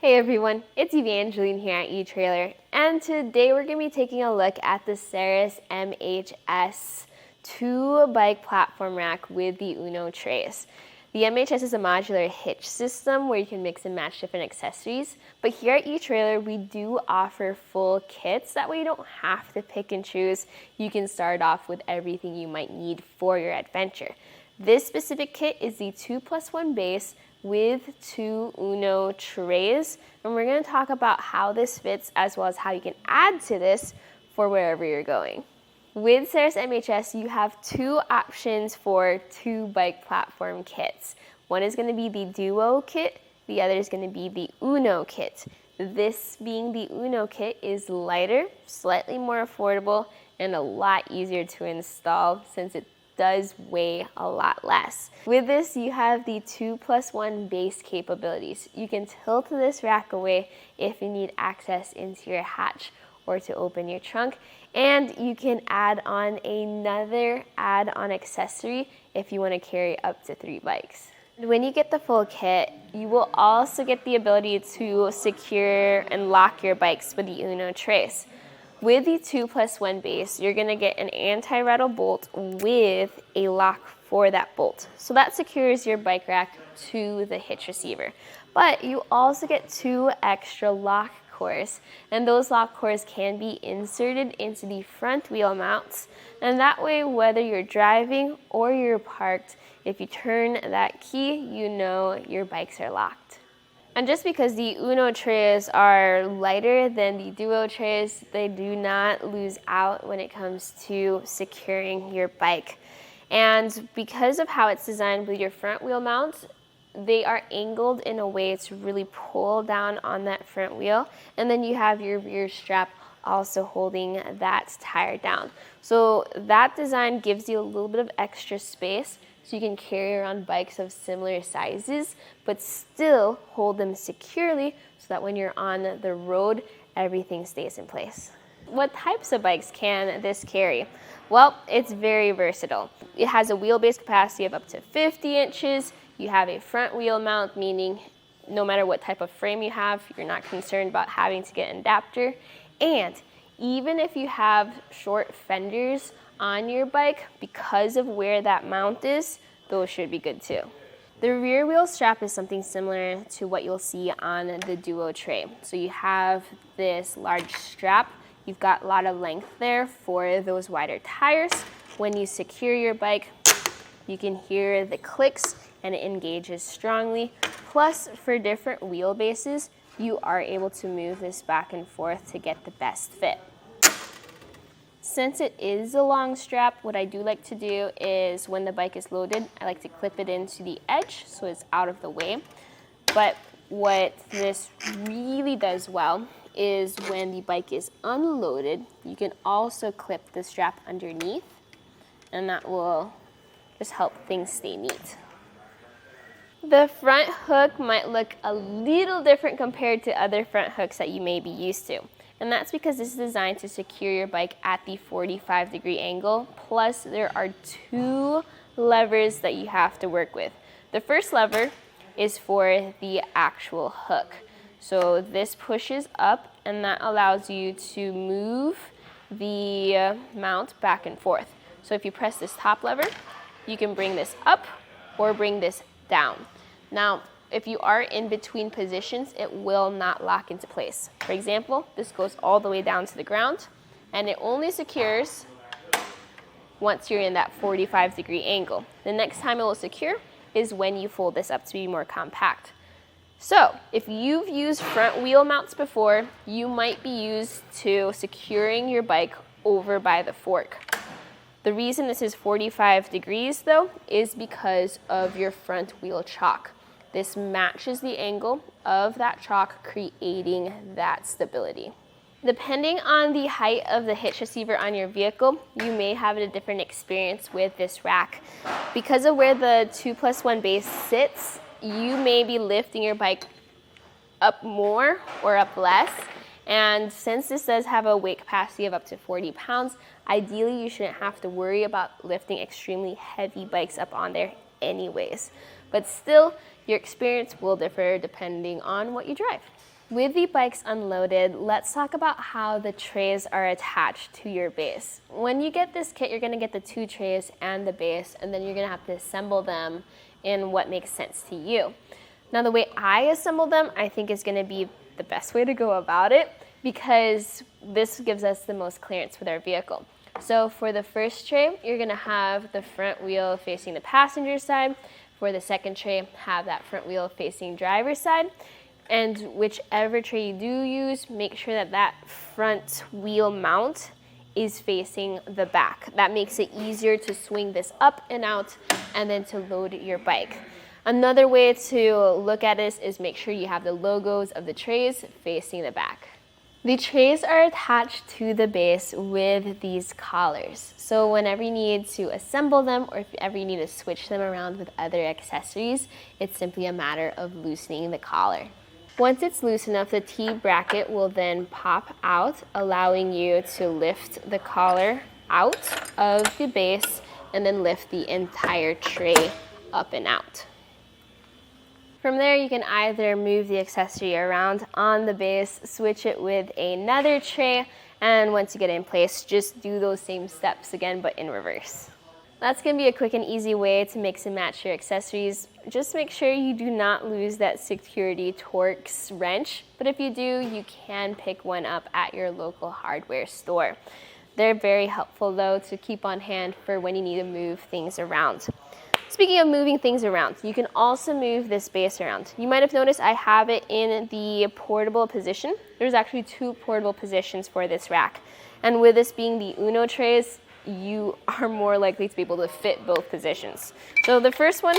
Hey everyone, it's Evangeline here at etrailer, and today we're going to be taking a look at the Saris MHS 2-bike platform rack with the Uno trays. The MHS is a modular hitch system where you can mix and match different accessories, but here at etrailer we do offer full kits. That way you don't have to pick and choose. You can start off with everything you might need for your adventure. This specific kit is the 2+1 base with 2 Uno trays, and we're going to talk about how this fits as well as how you can add to this for wherever you're going. With Saris MHS, you have 2 options for 2-bike platform kits. One is going to be the Duo kit, the other is going to be the Uno kit. This being the Uno kit is lighter, slightly more affordable, and a lot easier to install since it does weigh a lot less. With this, you have the 2+1 base capabilities. You can tilt this rack away if you need access into your hatch or to open your trunk, and you can add on another add-on accessory if you want to carry up to 3 bikes. When you get the full kit, you will also get the ability to secure and lock your bikes with the Uno trays. With the 2+1 base, you're going to get an anti-rattle bolt with a lock for that bolt. So that secures your bike rack to the hitch receiver. But you also get 2 extra lock cores, and those lock cores can be inserted into the front wheel mounts. And that way, whether you're driving or you're parked, if you turn that key, you know your bikes are locked. And just because the Uno trays are lighter than the Duo trays, they do not lose out when it comes to securing your bike. And because of how it's designed with your front wheel mounts, they are angled in a way to really pull down on that front wheel. And then you have your rear strap also holding that tire down. So that design gives you a little bit of extra space, so you can carry around bikes of similar sizes, but still hold them securely so that when you're on the road, everything stays in place. What types of bikes can this carry? Well, it's very versatile. It has a wheelbase capacity of up to 50 inches. You have a front wheel mount, meaning no matter what type of frame you have, you're not concerned about having to get an adapter. And even if you have short fenders on your bike, because of where that mount is, those should be good too. The rear wheel strap is something similar to what you'll see on the Duo tray. So you have this large strap. You've got a lot of length there for those wider tires. When you secure your bike, you can hear the clicks and it engages strongly. Plus, for different wheelbases, you are able to move this back and forth to get the best fit. Since it is a long strap, what I do like to do is when the bike is loaded, I like to clip it into the edge so it's out of the way. But what this really does well is when the bike is unloaded, you can also clip the strap underneath, and that will just help things stay neat. The front hook might look a little different compared to other front hooks that you may be used to. And that's because this is designed to secure your bike at the 45-degree angle. Plus, there are 2 levers that you have to work with. The first lever is for the actual hook. So this pushes up, and that allows you to move the mount back and forth. So if you press this top lever, you can bring this up or bring this down. Now, if you are in between positions, it will not lock into place. For example, this goes all the way down to the ground, and it only secures once you're in that 45-degree angle. The next time it will secure is when you fold this up to be more compact. So, if you've used front wheel mounts before, you might be used to securing your bike over by the fork. The reason this is 45 degrees, though, is because of your front wheel chock. This matches the angle of that chock, creating that stability. Depending on the height of the hitch receiver on your vehicle, you may have a different experience with this rack. Because of where the 2+1 base sits, you may be lifting your bike up more or up less. And since this does have a weight capacity of up to 40 pounds, ideally you shouldn't have to worry about lifting extremely heavy bikes up on there anyways. But still, your experience will differ depending on what you drive. With the bikes unloaded, let's talk about how the trays are attached to your base. When you get this kit, you're gonna get the 2 trays and the base, and then you're gonna have to assemble them in what makes sense to you. Now, the way I assemble them, I think is gonna be the best way to go about it, because this gives us the most clearance with our vehicle. So for the first tray, you're gonna have the front wheel facing the passenger side. For the second tray, have that front wheel facing driver's side. And whichever tray you do use, make sure that that front wheel mount is facing the back. That makes it easier to swing this up and out and then to load your bike. Another way to look at this is make sure you have the logos of the trays facing the back. The trays are attached to the base with these collars. So whenever you need to assemble them or if ever you need to switch them around with other accessories, it's simply a matter of loosening the collar. Once it's loose enough, the T-bracket will then pop out, allowing you to lift the collar out of the base and then lift the entire tray up and out. From there, you can either move the accessory around on the base, switch it with another tray, and once you get it in place, just do those same steps again, but in reverse. That's gonna be a quick and easy way to mix and match your accessories. Just make sure you do not lose that Security Torx wrench, but if you do, you can pick one up at your local hardware store. They're very helpful though to keep on hand for when you need to move things around. Speaking of moving things around, you can also move this base around. You might have noticed I have it in the portable position. There's actually 2 portable positions for this rack. And with this being the Uno trays, you are more likely to be able to fit both positions. So the first one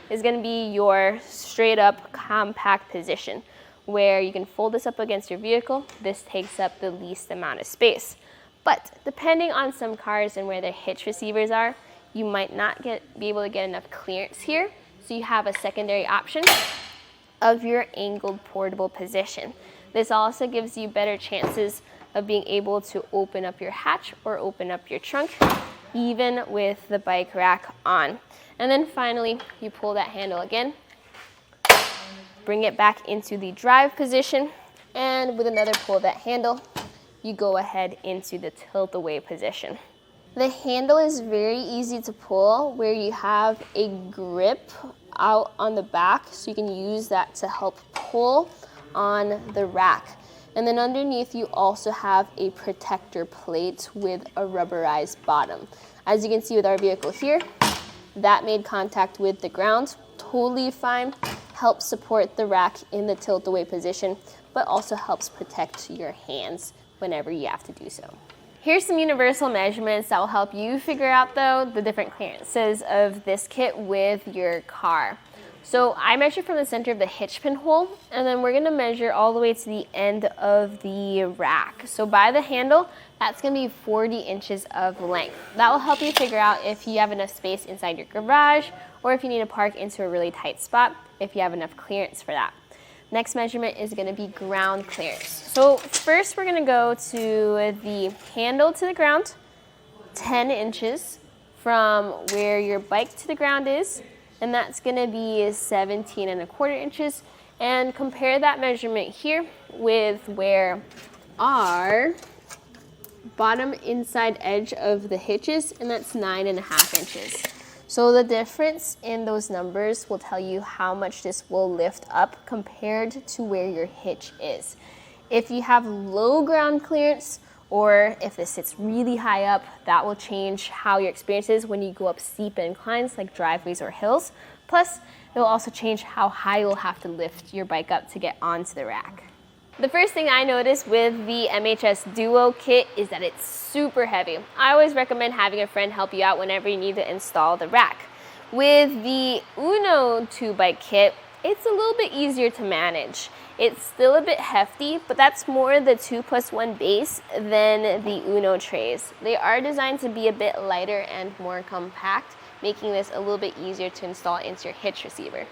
is gonna be your straight up compact position, where you can fold this up against your vehicle. This takes up the least amount of space. But depending on some cars and where their hitch receivers are, you might not be able to get enough clearance here. So you have a secondary option of your angled portable position. This also gives you better chances of being able to open up your hatch or open up your trunk, even with the bike rack on. And then finally, you pull that handle again, bring it back into the drive position, and with another pull of that handle, you go ahead into the tilt away position. The handle is very easy to pull, where you have a grip out on the back, so you can use that to help pull on the rack. And then underneath you also have a protector plate with a rubberized bottom. As you can see with our vehicle here, that made contact with the ground, totally fine, helps support the rack in the tilt away position, but also helps protect your hands whenever you have to do so. Here's some universal measurements that will help you figure out though the different clearances of this kit with your car. So I measure from the center of the hitch pin hole, and then we're gonna measure all the way to the end of the rack. So by the handle, that's gonna be 40 inches of length. That will help you figure out if you have enough space inside your garage or if you need to park into a really tight spot, if you have enough clearance for that. Next measurement is gonna be ground clearance. So first we're gonna go to the handle to the ground, 10 inches from where your bike to the ground is, and that's gonna be 17¼ inches. And compare that measurement here with where our bottom inside edge of the hitch is, and that's 9½ inches. So the difference in those numbers will tell you how much this will lift up compared to where your hitch is. If you have low ground clearance, or if this sits really high up, that will change how your experience is when you go up steep inclines like driveways or hills. Plus, it will also change how high you'll have to lift your bike up to get onto the rack. The first thing I noticed with the MHS Duo kit is that it's super heavy. I always recommend having a friend help you out whenever you need to install the rack. With the Uno 2-bike kit, it's a little bit easier to manage. It's still a bit hefty, but that's more the 2+1 base than the Uno trays. They are designed to be a bit lighter and more compact, making this a little bit easier to install into your hitch receiver.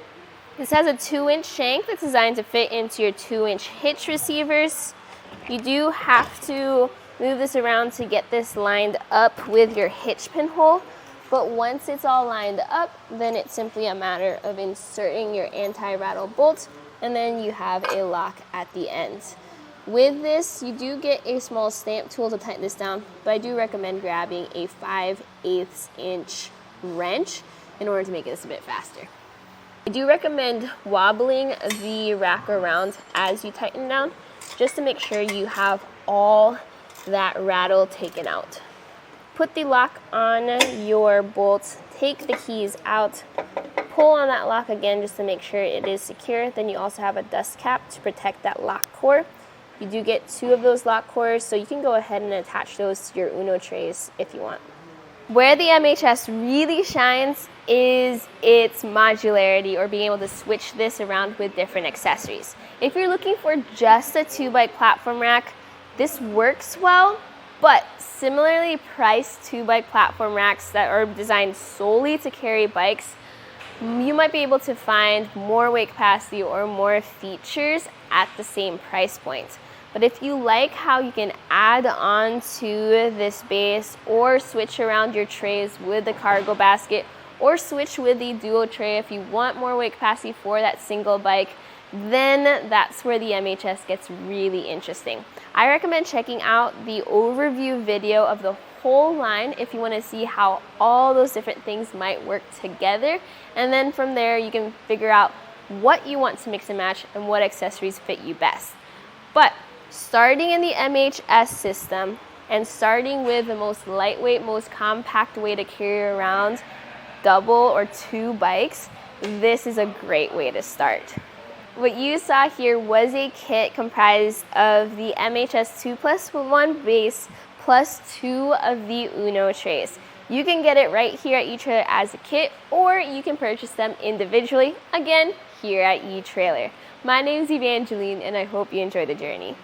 This has a 2-inch shank that's designed to fit into your 2-inch hitch receivers. You do have to move this around to get this lined up with your hitch pin hole, But once it's all lined up, then it's simply a matter of inserting your anti-rattle bolt, and then you have a lock at the end. With this, you do get a small stamp tool to tighten this down, but I do recommend grabbing a 5/8 inch wrench in order to make this a bit faster. I do recommend wobbling the rack around as you tighten down, just to make sure you have all that rattle taken out. Put the lock on your bolt, take the keys out, pull on that lock again just to make sure it is secure. Then you also have a dust cap to protect that lock core. You do get 2 of those lock cores, so you can go ahead and attach those to your Uno trays if you want. Where the MHS really shines is its modularity, or being able to switch this around with different accessories. If you're looking for just a 2-bike platform rack, this works well, but similarly priced 2-bike platform racks that are designed solely to carry bikes, you might be able to find more weight capacity or more features at the same price point. But if you like how you can add on to this base, or switch around your trays with the cargo basket, or switch with the duo tray if you want more weight capacity for that single bike, then that's where the MHS gets really interesting. I recommend checking out the overview video of the whole line if you want to see how all those different things might work together, and then from there you can figure out what you want to mix and match and what accessories fit you best. But starting in the MHS system and starting with the most lightweight, most compact way to carry around double or 2 bikes, this is a great way to start. What you saw here was a kit comprised of the MHS 2+1 base plus 2 of the Uno trays. You can get it right here at eTrailer as a kit, or you can purchase them individually, again, here at eTrailer. My name is Evangeline, and I hope you enjoy the journey.